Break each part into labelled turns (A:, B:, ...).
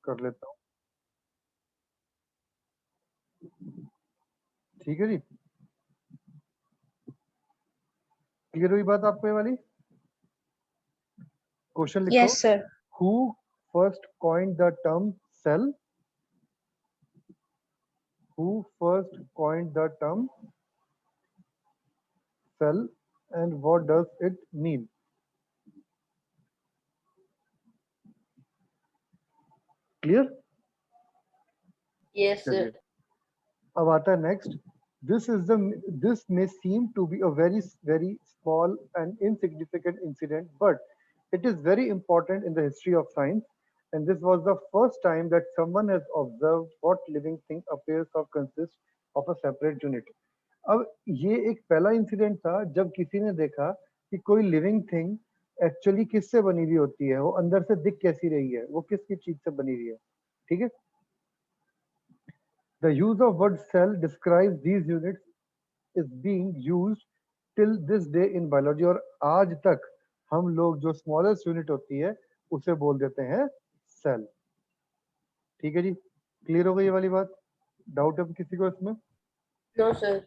A: कर लेता हूँ। ठीक है जी, क्लियर हुई बात आपको ये वाली? क्वेश्चन लिखो।
B: Yes, sir.
A: Who first coined the term cell? Who first coined the term cell and what does it mean? Clear?
B: Yes, sir.
A: चलिए अब आता है next. This may seem to be a very small and insignificant incident, but it is very important in the history of science. And this was the first time that someone has observed what living thing appears or consists of a separate unit. अब ये एक पहला incident था जब किसी ने देखा कि कोई लिविंग थिंग एक्चुअली किससे बनी हुई होती है, वो अंदर से दिख कैसी रही है, वो किस किस चीज से बनी हुई है। ठीक है। The use of word cell describes these units is being used till this day in biology, और आज तक हम लोग जो स्मॉलेस्ट यूनिट होती है उसे बोल देते हैं सेल। ठीक है जी, क्लियर हो गई ये वाली बात? डाउट है किसी को इसमें?
B: No, sir.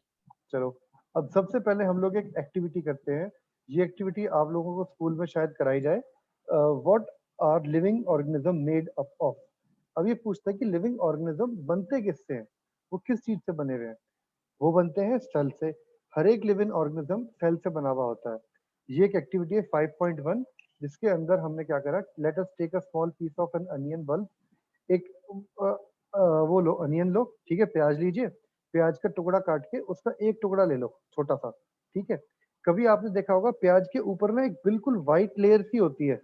A: चलो अब सबसे पहले हम लोग एक एक्टिविटी करते हैं। ये एक्टिविटी आप लोगों को स्कूल में शायद कराई जाए। What are living organism made up of? अब ये पूछता है कि लिविंग ऑर्गेनिज्म बनते किससे हैं, वो किस चीज से बने हुए हैं। वो बनते हैं सेल से। हर एक लिविंग ऑर्गेनिज्म सेल से बना हुआ होता है। ये एक एक्टिविटी है 5.1, जिसके अंदर हमने क्या करा, let us take a small piece of an onion bulb. एक वो लो, अनियन लो, ठीक है, प्याज लीजिए, प्याज का टुकड़ा काट के उसका एक टुकड़ा ले लो छोटा सा। ठीक है। कभी आपने देखा होगा प्याज के ऊपर ना एक बिल्कुल व्हाइट लेयर सी होती है,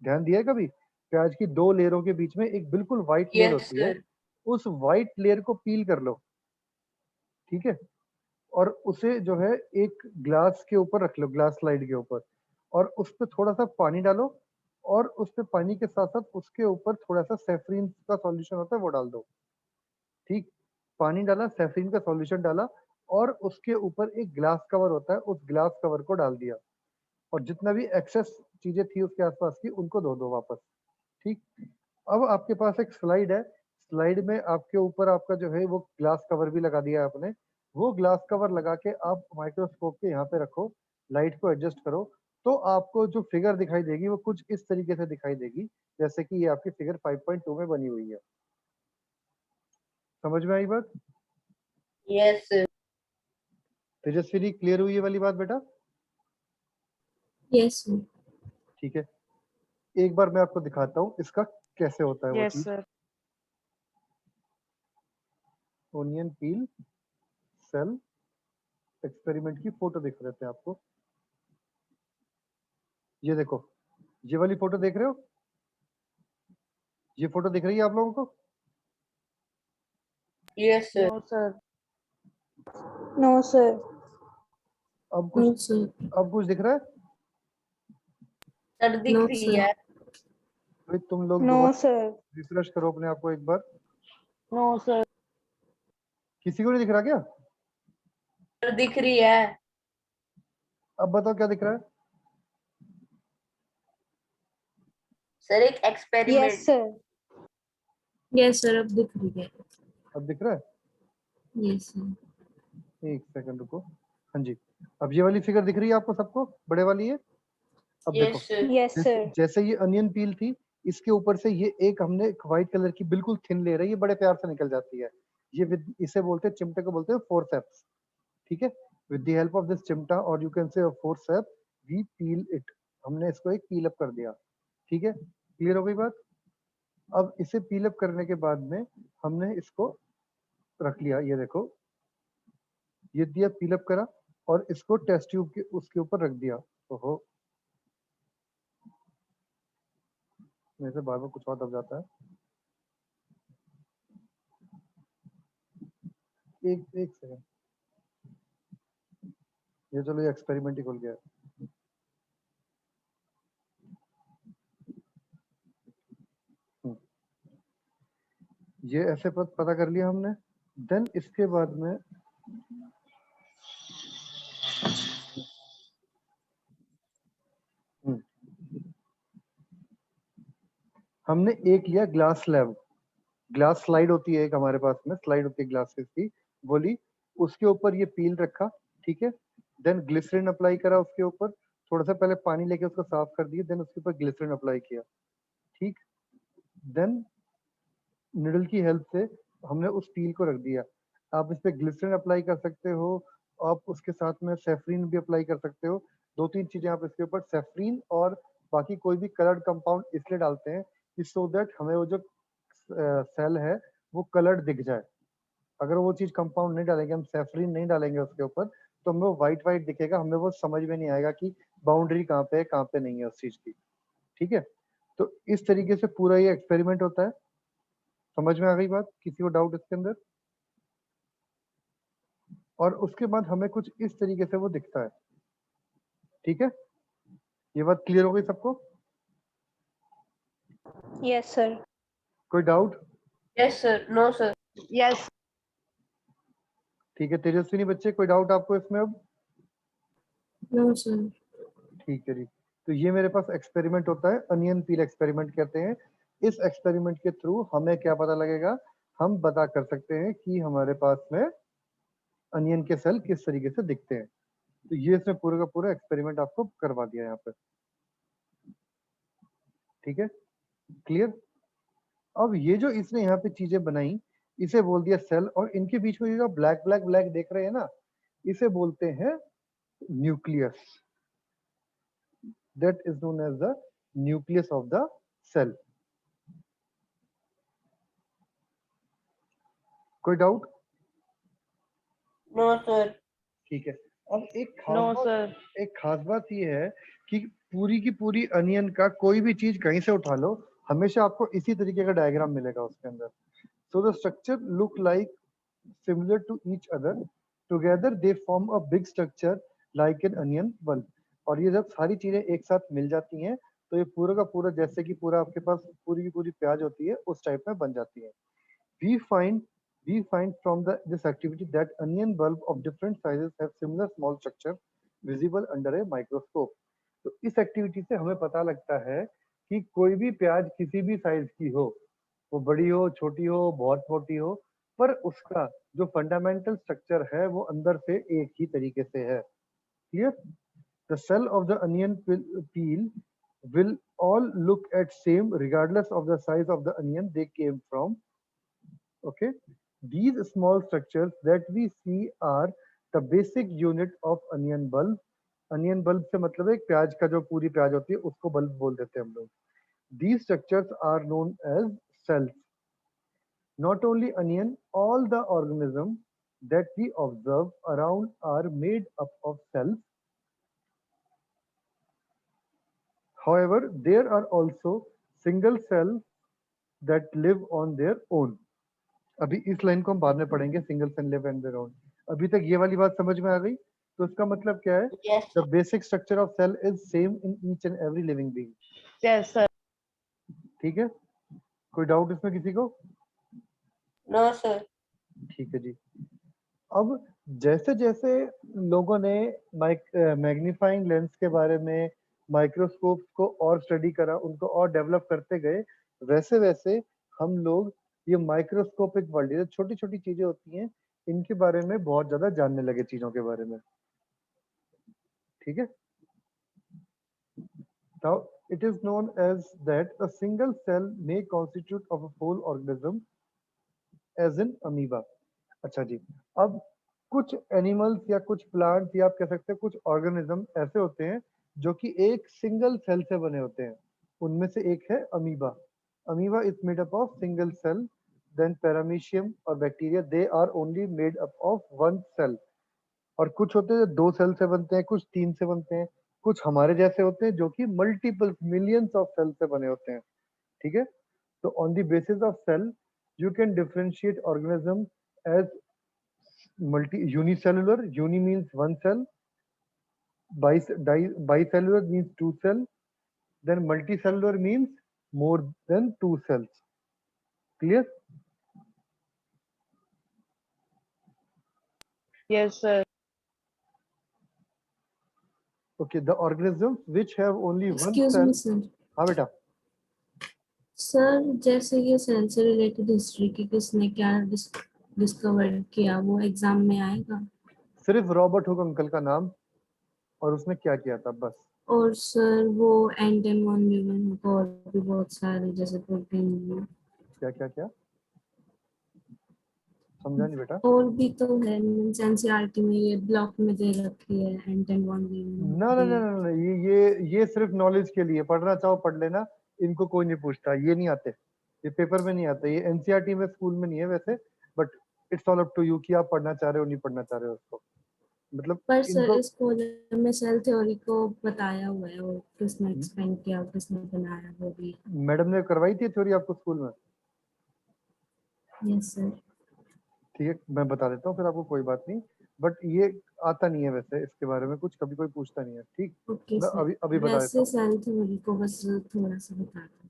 A: ध्यान दिया है कभी? प्याज की दो लेयरों के बीच में एक बिल्कुल व्हाइट लेयर
B: Yes,
A: होती है।
B: sir.
A: उस व्हाइट लेयर को पील कर लो, ठीक है, और उसे जो है एक ग्लास के ऊपर रख लो, ग्लास स्लाइड के ऊपर, और उस पर थोड़ा सा पानी डालो, और उस पे पानी के साथ साथ उसके ऊपर थोड़ा सा सेफ्रीन का सॉल्यूशन होता है वो डाल दो। ठीक, पानी डाला, सेफ्रीन का सॉल्यूशन डाला, और उसके ऊपर एक ग्लास कवर होता है, उस ग्लास कवर को डाल दिया, और जितना भी एक्सेस चीजें थी उसके आसपास की उनको धो दो वापस। ठीक। अब आपके पास एक स्लाइड है, स्लाइड में आपके ऊपर आपका जो है वो ग्लास कवर भी लगा दिया है आपने। वो ग्लास कवर लगा के आप माइक्रोस्कोप के यहाँ पे रखो, लाइट को एडजस्ट करो, तो आपको जो फिगर दिखाई देगी वो कुछ इस तरीके से दिखाई देगी, जैसे कि ये आपकी फिगर 5.2 में बनी हुई है। समझ में आई बात?
B: Yes, sir.
A: तेजस्वी, क्लियर हुई ये वाली बात बेटा?
C: Yes, sir.
A: ठीक है, एक बार मैं आपको दिखाता हूँ इसका कैसे होता है वो
D: Yes,
A: चीज।
D: sir.
A: ओनियन पील सेल एक्सपेरिमेंट की फोटो दिख रहे थे आपको, ये देखो, ये वाली फोटो देख रहे हो? ये फोटो दिख रही है आप लोगों को?
B: Yes, sir.
D: No, sir.
C: No, sir.
A: अब
C: No,
A: कुछ,
C: sir.
A: अब कुछ दिख रहा है?
B: सर दिख
C: No,
B: रही
C: sir.
B: है।
A: भाई तुम लोग
C: No,
A: दोबारा
C: sir.
A: रिफ्रेश करो अपने आप को एक बार।
D: No, sir.
A: किसी को नहीं दिख रहा क्या?
B: सर दिख रही है।
A: अब बताओ क्या दिख रहा है?
B: सर एक
C: Yes,
B: experiment.
C: sir. Yes, sir. अब दिख रही है।
A: अब दिख रहा है?
C: Yes, sir.
A: एक सेकंड रुको। हाँ जी, अब ये वाली फिगर दिख रही है आपको सबको, बड़े वाली है? अब देखो,
B: यस सर।
C: Yes, sir.
A: जैसे ये अनियन पील थी, इसके ऊपर से ये एक हमने एक व्हाइट कलर की बिल्कुल थिन लेयर है, ये बड़े प्यार से निकल जाती है। ये इसे बोलते हैं, चिमटे को बोलते हैं फोर्सेप्स। ठीक है, with the help of this चिमटा और you can say forcep, we peel it, हमने इसको एक पील अप कर दिया। ठीक है, क्लियर हो गई बात? अब इसे पील अप करने के बाद में हमने इसको रख लिया, ये देखो, ये दिया पील अप करा, और इसको टेस्ट ट्यूब के उसके ऊपर रख दिया। ओहो, मेरे से बार बार कुछ और दब जाता है। एक एक सेकंड, ये चलो ये एक्सपेरिमेंट ही खुल गया। हम्म, ये ऐसे पता कर लिया हमने। देन इसके बाद में हम्म, हमने एक लिया ग्लास स्लैब, ग्लास स्लाइड होती है एक हमारे पास में, स्लाइड होती है ग्लासेस की, वो ली, उसके ऊपर ये पील रखा, ठीक है, देन ग्लिसरीन अप्लाई करा उसके ऊपर, थोड़ा सा पहले पानी लेके उसको साफ कर दिया, देन उसके ऊपर ग्लिसरीन अप्लाई किया, ठीक, देन निडल की हेल्प से हमने उस पील को रख दिया। आप इस पे ग्लिसरीन अप्लाई कर सकते हो, आप उसके साथ में सेफ्रीन भी अप्लाई कर सकते हो, 2-3 चीजें आप इसके ऊपर, सेफ्रीन और बाकी कोई भी कलर्ड कंपाउंड इसलिए डालते हैं कि सो दैट हमें वो जो सेल है वो कलर्ड दिख जाए। अगर वो चीज कंपाउंड नहीं डालेंगे, हम सेफ्रीन नहीं डालेंगे उसके ऊपर, तो हमें वो व्हाइट व्हाइट दिखेगा, हमें वो समझ में नहीं आएगा कि बाउंड्री कहाँ पे है कहाँ पे नहीं है उस चीज की, ठीक है। तो इस तरीके से पूरा ये एक्सपेरिमेंट होता है। समझ में आ गई बात? किसी को डाउट इसके अंदर? और उसके बाद हमें कुछ इस तरीके से वो दिखता है, ठीक है, ये बात क्लियर हो गई सबको?
D: Yes, sir.
A: कोई doubt?
B: Yes, sir. No, sir.
D: Yes.
A: ठीक है, तेजस्विनी बच्चे कोई डाउट आपको इसमें अब?
C: No, sir.
A: ठीक है जी, तो ये मेरे पास एक्सपेरिमेंट होता है, अनियन पील एक्सपेरिमेंट कहते हैं। इस एक्सपेरिमेंट के थ्रू हमें क्या पता लगेगा, हम पता कर सकते हैं कि हमारे पास में अनियन के सेल किस तरीके से दिखते हैं। तो ये इसमें पूरा का पूरा एक्सपेरिमेंट आपको करवा दिया यहाँ पे, ठीक है, क्लियर? अब ये जो इसने यहाँ पे चीजें बनाई, इसे बोल दिया सेल, और इनके बीच में ये जो ब्लैक ब्लैक ब्लैक देख रहे हैं ना, इसे बोलते हैं nucleus. That is known as the nucleus of the cell. कोई डाउट?
B: No, sir.
A: ठीक है, अब
D: No, sir.
A: एक खास बात ये है कि पूरी की पूरी अनियन का कोई भी चीज कहीं से उठा लो, हमेशा आपको इसी तरीके का डायग्राम मिलेगा उसके अंदर। So the structure look like similar to each other, together they form a big structure like an onion bulb। और ये जब सारी चीजें एक साथ मिल जाती हैं तो ये पूरा का पूरा जैसे कि पूरा आपके पास पूरी की पूरी प्याज होती है उस टाइप में बन जाती है। we find we find from this activity that onion bulb of different sizes have similar small structure visible under a microscope। तो इस एक्टिविटी से हमें पता लगता है कि कोई भी प्याज किसी भी साइज की हो, वो बड़ी हो, छोटी हो, बहुत मोटी हो, पर उसका जो फंडामेंटल स्ट्रक्चर है वो अंदर से एक ही तरीके से है। Clear? The cell of the onion peel will all look at same regardless of the size of the onion they came from। Okay, these small structures that we see are the basic unit of onion bulb। Onion bulb से मतलब है एक प्याज का जो पूरी प्याज होती है उसको बल्ब बोल देते हैं हम लोग। These structures are known as cells। Not only onion, all the organisms that we observe around are made up of cells। However, there are also single cells that live on their own। अभी इस line को हम बाद में पढ़ेंगे, single cell live on their own. अभी तक ये वाली बात समझ में आ गई? तो इसका मतलब क्या है?
B: Yes,
A: the
B: sir.
A: Basic structure of cell is same in each and every living being.
D: Yes, sir.
A: ठीक है, कोई डाउट इसमें किसी को?
B: No, sir.
A: ठीक है जी। अब जैसे जैसे लोगों ने मैग्नीफाइंग लेंस के बारे में, माइक्रोस्कोप को और स्टडी करा, उनको और डेवलप करते गए, वैसे वैसे हम लोग ये माइक्रोस्कोपिक वर्ल्ड, ये छोटी छोटी चीजें होती हैं, इनके बारे में बहुत ज्यादा जानने लगे, चीजों के बारे में। ठीक है, now it is known as that a single cell may constitute of a whole organism as in amoeba। अच्छा जी, अब कुछ एनिमल्स या कुछ प्लांट्स या आप कह सकते हैं कुछ ऑर्गेनिज्म ऐसे होते हैं जो कि एक सिंगल सेल से बने होते हैं। उनमें से एक है amoeba. Amoeba is made up of single cell. Then paramecium और bacteria, they are only made up of one cell. और कुछ होते हैं जो 2 सेल से बनते हैं, कुछ 3 से बनते हैं, कुछ हमारे जैसे होते हैं जो कि मल्टीपल मिलियंस ऑफ सेल से बने होते हैं। ठीक है, तो on the basis of cell you can differentiate organism as unicellular, uni means one cell, bicellular means 2 cell, then multicellular means more than 2 cells। Clear?
D: Yes, sir.
A: Okay, the organisms which have only one
C: Excuse
A: cell।
C: me, sir.
A: हाँ बेटा,
C: sir जैसे ये cell से related history की किसने क्या discover किया वो एग्जाम में आएगा।
A: सिर्फ रॉबर्ट हुक अंकल का नाम और उसने क्या किया था बस।
C: और सर वो एंटन वन न्यूमैन और भी बहुत सारे जैसे प्रोटीन
A: क्या क्या क्या समझा नहीं बेटा।
C: और भी तो है एनसीईआरटी में ये ब्लॉक में दे रखी है एंटन वन
A: ना ना ना
C: न्यूमैन।
A: ना ना, ये सिर्फ नॉलेज के लिए, पढ़ना चाहो पढ़ लेना, इनको कोई नहीं पूछता, ये नहीं आते, ये पेपर में नहीं आते, ये एनसीईआरटी में स्कूल में नहीं है वैसे, but it's all up to you कि आप पढ़ना चाह रहे हो नहीं पढ़ना चाह रहे हो उसको, मतलब
C: पर सर
A: इनको।
C: इस कॉलम में सेल थ्योरी को बताया हुआ है और किसने एक्सपेंड किया किसने बनाया वो भी।
A: मैडम ने करवाई थी थ्योरी आपको स्कूल में?
C: Yes sir.
A: ठीक है मैं बता देता हूँ फिर आपको, कोई बात नहीं, बट ये आता नहीं है वैसे, इसके बारे में कुछ कभी कोई पूछता नहीं है, ठीक।
C: ओके
A: मैं
C: सर।
A: अभी अभी बता देता
C: वैसे
A: हूँ।
C: सेल थ्योरी को बस थोड़ा सा बता दो।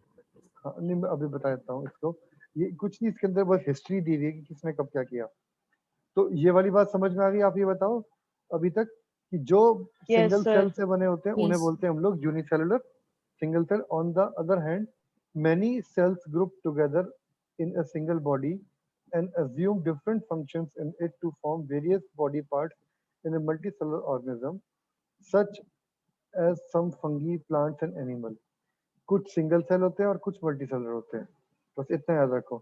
A: हाँ नहीं मैं अभी बता देता हूँ इसको। ये कुछ नहीं, इसके अंदर बस हिस्ट्री दी हुई है कि किसने कब क्या किया। तो ये वाली बात समझ में आ गई? आप ये बताओ अभी तक कि जो
D: Yes,
A: सिंगल
D: sir.
A: सेल से बने होते हैं उन्हें
C: यस
A: बोलते हैं हम लोग unicellular. Single cell on the other hand, many cells group together in a single body and assume different functions in it to form various body parts in a multicellular organism such as some fungi, plants and animal। कुछ single cell होते हैं और कुछ multi cellular होते हैं, बस इतना याद रखो,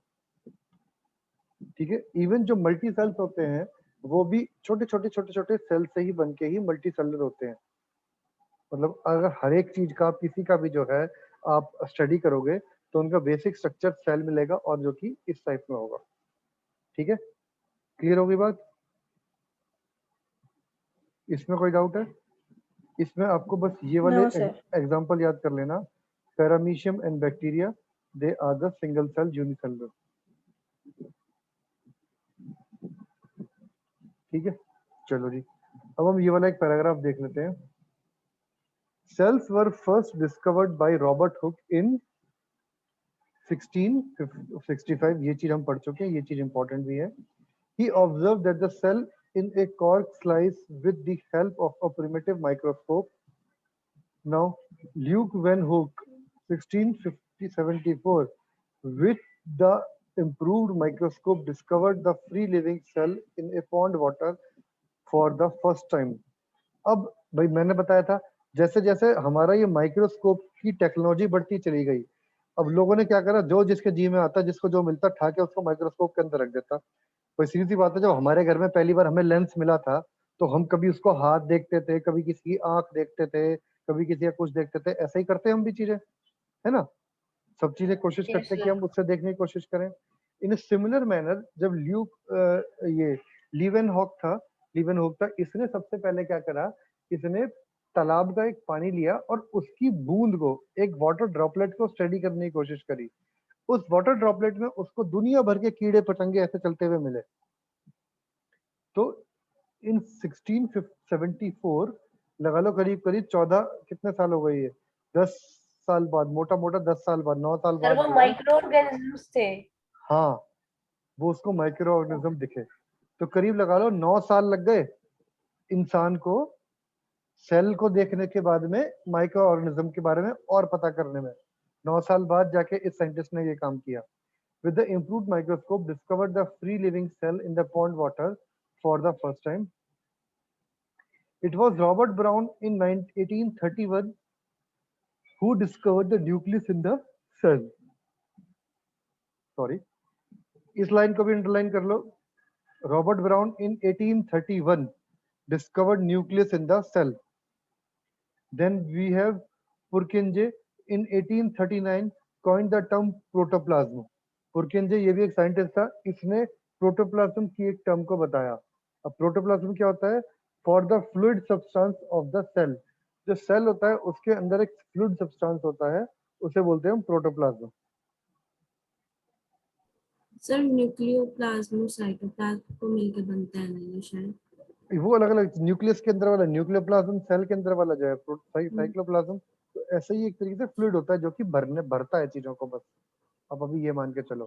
A: ठीक है। इवन जो मल्टी सेल्स होते हैं वो भी छोटे छोटे छोटे छोटे सेल से ही बन के ही मल्टी सेलर होते हैं। मतलब अगर हर एक चीज का किसी का भी जो है आप स्टडी करोगे तो उनका बेसिक स्ट्रक्चर सेल मिलेगा और जो कि इस टाइप में होगा, ठीक है। क्लियर होगी बात? इसमें कोई डाउट है? इसमें आपको बस ये वाले
B: No, sir.
A: एग्जांपल याद कर लेना। Paramecium and bacteria, they are the single cell unicellular, ठीक है। चलो जी, अब हम ये वाला एक पैराग्राफ देख लेते हैं। Cells were first discovered by Robert Hooke in 1665। ये चीज हम पढ़ चुके हैं, ये चीज इंपॉर्टेंट भी है। He observed that the cell in a cork slice with the help of a primitive microscope. Now, Luke Van Hooke, 1674, with the improved microscope, discovered the free living cell in a pond water for the first time। अब भाई मैंने बताया था जैसे जैसे हमारा ये microscope की टेक्नोलॉजी बढ़ती चली गई, अब लोगों ने क्या करा, जो जिसके जी में आता जिसको जो मिलता ठा के उसको माइक्रोस्कोप के अंदर रख देता। कोई सीधी सी बात है, जब हमारे घर में पहली बार हमें लेंस मिला था तो हम कभी उसको हाथ देखते थे, कभी किसी की आंख देखते थे, कभी किसी का कुछ देखते थे, ऐसे ही करते हम भी चीजें, है ना। सब चीजें कोशिश
B: Yes,
A: करते हैं कि
B: sir.
A: हम उससे देखने की कोशिश करें। इन सिमिलर मैनर जब ये लीवन हॉक था, इसने सबसे पहले क्या करा, इसने तालाब का एक पानी लिया और उसकी बूंद को, एक वाटर ड्रॉपलेट को स्टडी करने की कोशिश करी। उस वाटर ड्रॉपलेट में उसको दुनिया भर के कीड़े पतंगे ऐसे चलते हुए मिले। तो इन 1674 लगा लो करीब करीब 14 कितने साल हो गए, ये 10 साल बाद, मोटा मोटा 10 साल बाद, 9 साल
B: सर
A: बाद
B: वो
A: जो है,
B: माइक्रो ऑर्गेनिजम्स थे।
A: हाँ वो उसको माइक्रो ऑर्गेनिज्म दिखे। तो करीब लगा लो 9 साल लग गए इंसान को सेल को देखने के बाद में माइक्रो ऑर्गेनिज्म के बारे में और पता करने में। 9 साल बाद जाके इस साइंटिस्ट ने ये काम किया। With the improved microscope discovered the free living cell in the pond water for the first time. It was Robert Brown in 1831 who discovered the nucleus in the cell। Sorry, इस line को भी underline कर लो। Robert Brown in 1831 discovered nucleus in the cell। Then we have Purkinje in 1839 coined the term protoplasm। पुरकिंजे ये भी एक scientist था, इसने प्रोटोप्लाज्म की एक टर्म को बताया। अब प्रोटोप्लाज्म क्या होता है? For the fluid substance of the cell, जो सेल होता है उसके अंदर एक फ्लूइड सब्सटेंस होता है, उसे बोलते हैं हम प्रोटोप्लाज्म।
C: सर न्यूक्लियोप्लाज्म और साइटोप्लाज्म को मिलकर बनता है ना ये शायद।
A: वो अलग अलग, न्यूक्लियस के अंदर वाला न्यूक्लियोप्लाज्म, सेल के अंदर वाला जो है
C: हम्म।
A: साइक्लोप्लाज्म। तो ऐसे ही एक तरीके से फ्लूइड होता है जो कि भरता है चीजों को, बस अब अभी ये मान के चलो,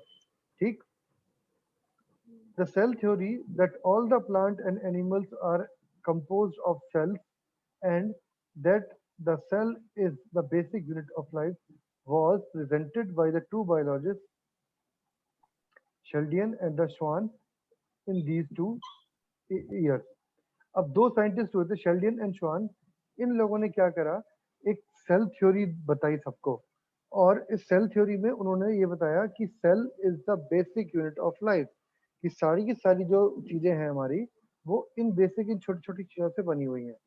A: ठीक। The cell theory that all the plant and animals are composed of cells and that the cell is the basic unit of life was presented by the two biologists Sheldon and the Schwann in these 2 years. अब 2 scientist हुए थे शेल्डियन and श्वान। इन लोगों ने क्या करा, एक cell theory बताई सबको, और इस सेल थ्योरी में उन्होंने ये बताया कि cell is the basic unit of life, कि सारी की सारी जो चीजें हैं हमारी वो इन बेसिक इन छोटी छोटी चीजों से बनी हुई हैं।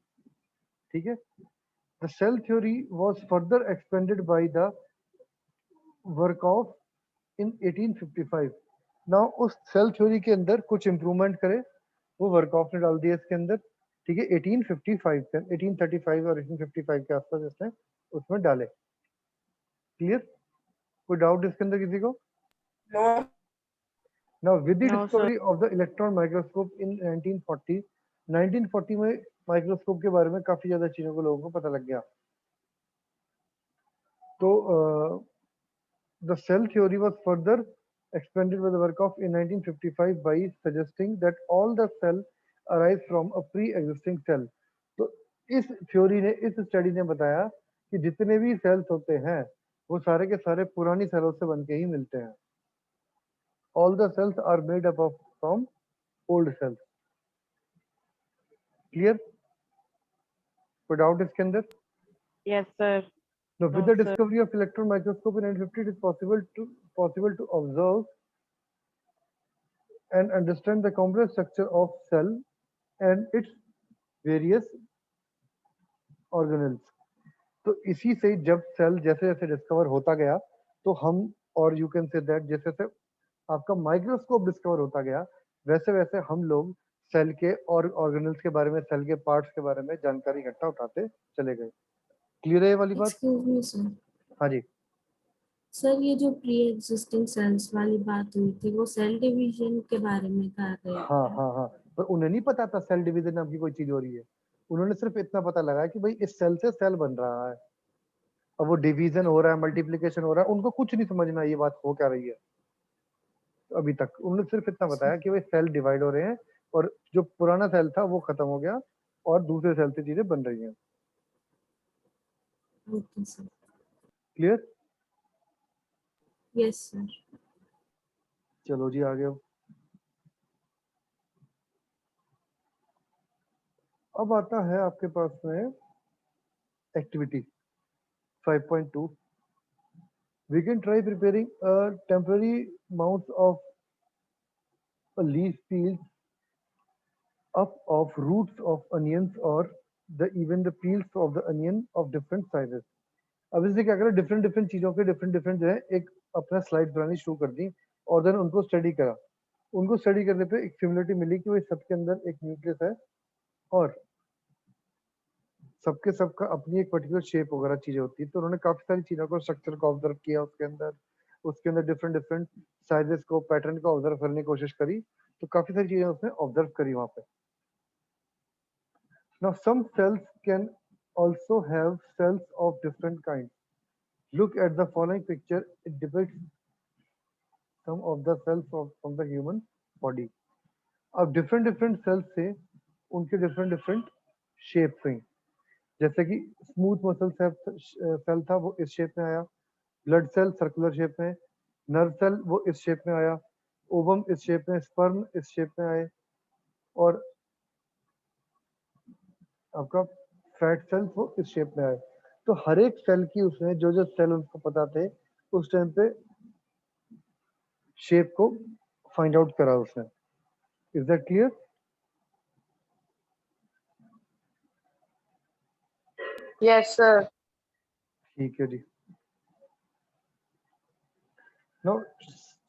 A: ठीक है। The cell theory was further expanded by the work of in 1855। Now उस सेल थ्योरी के अंदर कुछ इंप्रूवमेंट करे, वो वर्कऑफ ने डाल दिया इसके अंदर। ठीक है। 1855 के 1835 और 1855 के आसपास इसने उसमें डाले। क्लियर? कोई डाउट इसके अंदर किसी को?
B: No.
A: Now with the
D: No, sir.
A: Discovery of the electron microscope इन 1940 में माइक्रोस्कोप के बारे में काफी ज्यादा चीजों को लोगों को पता लग गया। तो the cell theory was further expanded by the work of in 1955 by suggesting that all the cell arise from a pre-existing cell। तो इस थ्योरी ने, इस स्टडी ने बताया कि जितने भी सेल्स होते हैं वो सारे के सारे पुरानी सेलों से बनके ही मिलते हैं। All the cells are made up of from old cells। Clear? कोई डाउट इसके अंदर?
D: Yes, sir.
A: Now, with
D: No,
A: the
D: sir.
A: discovery of electron microscope in 1950, it is possible to observe and understand the complex structure of cell and its various organelles। तो इसी से जब cell जैसे जैसे discover होता गया तो हम, और यू कैन से दैट जैसे जैसे आपका माइक्रोस्कोप डिस्कवर होता गया वैसे वैसे हम लोग सेल के और ऑर्गेनल्स के बारे में, सेल के पार्ट्स के बारे में जानकारी इकट्ठा उठाते चले गए। क्लियर है ये वाली बात?
C: Excuse me sir.
A: हाँ जी।
C: सर ये जो प्री एग्जिस्टिंग सेल्स वाली बात हुई थी वो सेल डिवीजन के बारे में कहा गया
A: हाँ
C: था।
A: हाँ हाँ, पर उन्हें नहीं पता था सेल डिवीजन नाम की कोई चीज हो रही है। उन्होंने सिर्फ इतना पता लगाया कि भाई इस सेल से सेल बन रहा है। अब वो डिवीजन हो रहा है, मल्टीप्लिकेशन हो रहा है, उनको कुछ नहीं समझना ये बात हो क्या रही है। अभी तक उन्होंने सिर्फ इतना बताया कि भाई सेल डिवाइड हो रहे हैं और जो पुराना सेल था वो खत्म हो गया और दूसरे सेल से चीजें बन रही हैं।
C: Okay sir.
A: Clear?
C: Yes sir.
A: चलो जी आगे। अब आता है आपके पास में activity 5.2। We can try preparing a temporary mount of a leaf peels up of roots of onions or even the peels of the onion of different sizes। अब इससे क्या करा, डिफरेंट डिफरेंट चीजों के डिफरेंट डिफरेंट जो है एक अपना स्लाइड बनानी शुरू कर दी और देन उनको स्टडी करा। उनको स्टडी करने पे एक सिमिलरिटी मिली कि वो सबके अंदर एक न्यूक्लियस है और सबके सबका अपनी एक पर्टिकुलर शेप वगैरह चीजें होती है। तो उन्होंने काफी सारी चीजों को, स्ट्रक्चर को ऑब्जर्व किया उसके अंदर डिफरेंट डिफरेंट साइजेस को, पैटर्न को ऑब्जर्व करने की कोशिश करी। तो काफी सारी चीजें उसने ऑब्जर्व करी वहां पे। Now some cells can also have cells of different kinds। Look at the following picture, it depicts some of the cells from the human body। अब डिफरेंट डिफरेंट सेल्स से उनके डिफरेंट डिफरेंट शेप्स हुई। जैसे कि smooth muscle cell था वो इस shape में आया, ब्लड सेल सर्कुलर शेप में, नर्व सेल वो इस शेप में आया, ओवम इस शेप में, स्पर्म इस शेप में आए, और आपका फैट सेल वो इस शेप में आए। तो हर एक सेल की उसने जो जो सेल उनको पता थे उस टाइम पे शेप को फाइंड आउट करा उसने। Is that clear?
D: Yes, sir.
A: ठीक है जी। Now,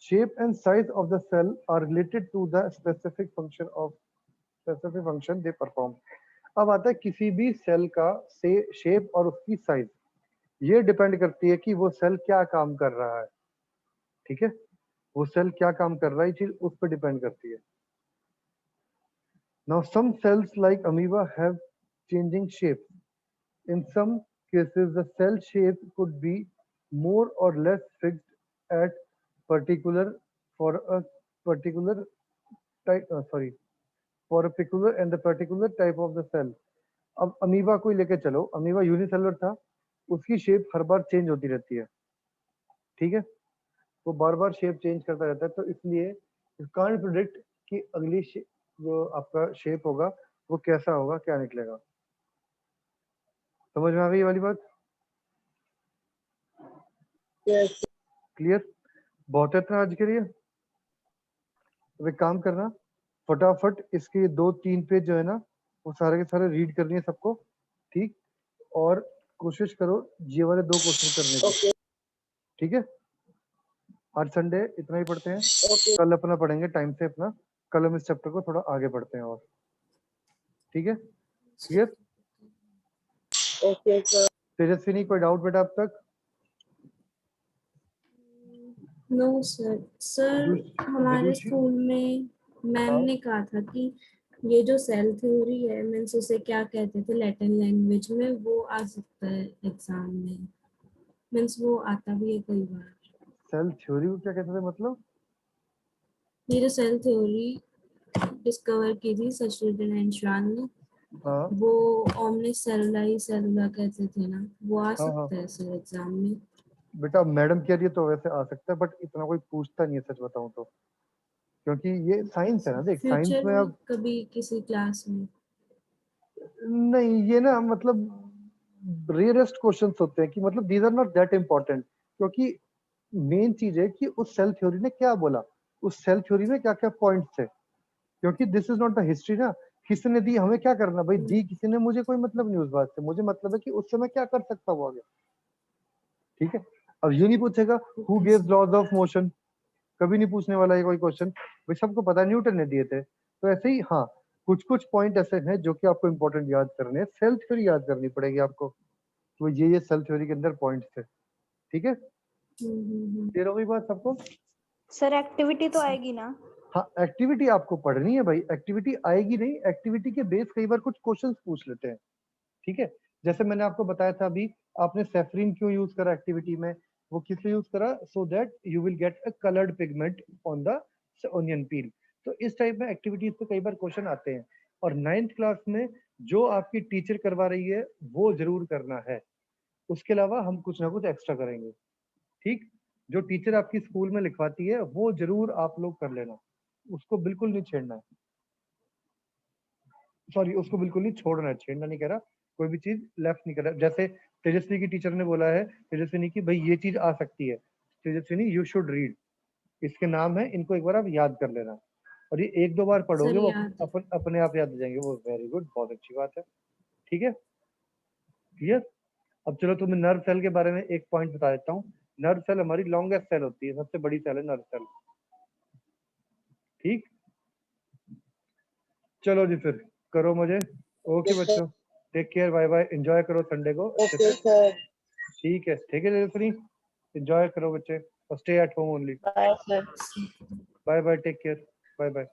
A: shape and size of the cell are related to the specific function they perform। अब आता है किसी भी सेल का से शेप और उसकी साइज, ये डिपेंड करती है कि वो सेल क्या काम कर रहा है। ठीक है, वो सेल क्या काम कर रहा है, चीज उस पर डिपेंड करती है। Now, some cells like amoeba have changing shapes। In some cases, the cell shape could be more or less fixed at particular for a particular type, for a particular and the particular type of the cell। अब amoeba को ही लेके चलो, amoeba unicellular था, उसकी shape हर बार change होती रहती है। ठीक है, वो बार बार शेप चेंज करता रहता है, तो इसलिए यू कांट प्रिडिक्ट कि अगली जो आपका शेप होगा वो कैसा होगा, क्या निकलेगा। समझ में आ गई ये वाली बात?
B: Yes.
A: क्लियर? बहुत है इतना आज के लिए। अब एक काम करना, फटाफट इसके 2-3 पेज जो है ना वो सारे के सारे रीड करनी है सबको, ठीक, और कोशिश करो ये वाले 2 क्वेश्चन करने की,
B: Okay.
A: ठीक है। आज संडे इतना ही पढ़ते हैं,
B: Okay.
A: कल अपना पढ़ेंगे टाइम से अपना, कल हम इस चैप्टर को थोड़ा आगे बढ़ते हैं और, ठीक है, क्लियर?
B: Okay, sir.
A: तेजस्विनी कोई डाउट बेटा अब तक?
C: No sir. सर हमारे
A: विदुषी?
C: स्कूल में मैम
A: हाँ।
C: ने कहा था कि ये जो सेल थ्योरी है, मीन्स उसे क्या कहते थे लैटिन लैंग्वेज में, वो आ सकता है एग्जाम में, मीन्स वो आता भी है कई बार।
A: सेल थ्योरी को क्या कहते थे मतलब?
C: ये जो सेल थ्योरी डिस्कवर की थी सचिन एंड श्वान ने,
A: हाँ
C: वो ओमनिस सेलुला कहते थे ना, वो आ
A: हाँ हाँ
C: सकता है सर एग्जाम में।
A: बेटा, मैडम कह रही है तो वैसे आ सकता है, बट इतना कोई पूछता नहीं है सच बताऊं तो, क्योंकि ये साइंस है ना, देख साइंस
C: फ्यूचर
A: में
C: में
A: अब
C: कभी किसी क्लास में।
A: नहीं, ये ना मतलब रेयरेस्ट क्वेश्चंस होते हैं कि मतलब these are not that important, क्योंकि मेन चीज है कि उस सेल थ्योरी ने क्या बोला, उस सेल थ्योरी में क्या क्या पॉइंट्स थे, क्योंकि this is not the history ना, किसी ने दी हमें क्या करना भाई, दी किसी ने, मुझे कोई मतलब नहीं उस बात से, मुझे मतलब है कि उससे मैं क्या कर सकता हूँ आगे, ठीक है। अब ये नहीं पूछेगा who gives laws of motion, कभी नहीं पूछने वाला है कोई क्वेश्चन, भाई सबको पता है न्यूटन ने दिए थे। तो ऐसे ही हाँ, कुछ कुछ पॉइंट ऐसे हैं जो कि आपको इंपॉर्टेंट याद करने हैं, सेल थ्योरी याद करनी पड़ेगी आपको, तो ये सेल थ्योरी के अंदर पॉइंट्स थे, ठीक है। क्लियर हो गई बात सबको?
E: सर एक्टिविटी तो आएगी ना?
A: हाँ, एक्टिविटी आपको पढ़नी है भाई, एक्टिविटी आएगी नहीं, एक्टिविटी के बेस कई बार कुछ क्वेश्चंस पूछ लेते हैं, ठीक है। जैसे मैंने आपको बताया था अभी, आपने सेफरिन क्यों यूज करा एक्टिविटी में, वो किस लिए यूज करा, so that you will get a coloured pigment on the onion peel. तो इस टाइप में एक्टिविटीज पे कई बार क्वेश्चन आते हैं, और 9th क्लास में जो आपकी टीचर करवा रही है वो जरूर करना है, उसके अलावा हम कुछ ना कुछ एक्स्ट्रा करेंगे, ठीक। जो टीचर आपकी स्कूल में लिखवाती है वो जरूर आप लोग कर लेना, उसको बिल्कुल नहीं छेड़ना है, सॉरी उसको बिल्कुल नहीं छोड़ना है, छेड़ना नहीं कह रहा, कोई भी चीज लेफ्ट नहीं कर रहा। जैसे तेजस्वी की टीचर ने बोला है तेजस्विनी की, भाई ये चीज आ सकती है, तेजस्विनी यू शुड रीड, इसके नाम है, इनको एक बार आप याद कर लेना, और ये 1-2 बार पढ़ोगे
C: सर
A: वो
C: याद है।
A: अपने आप याद हो जाएंगे, वो वेरी गुड, बहुत अच्छी बात है, ठीक है, क्लियर। अब चलो तुम्हें नर्व सेल के बारे में एक पॉइंट बता देता हूँ। नर्व सेल हमारी लॉन्गेस्ट सेल होती है, सबसे बड़ी सेल है नर्व सेल, ठीक। चलो जी फिर करो मुझे, ओके
B: Yes, sir.
A: बच्चों, take care, bye bye, enjoy करो संडे को अच्छे
B: Okay,
A: से,
B: sir.
A: ठीक है, ठीक है तेजस्विनी, एंजॉय करो बच्चे, और stay at home only,
B: Bye, sir.
A: Bye bye, take care, bye bye.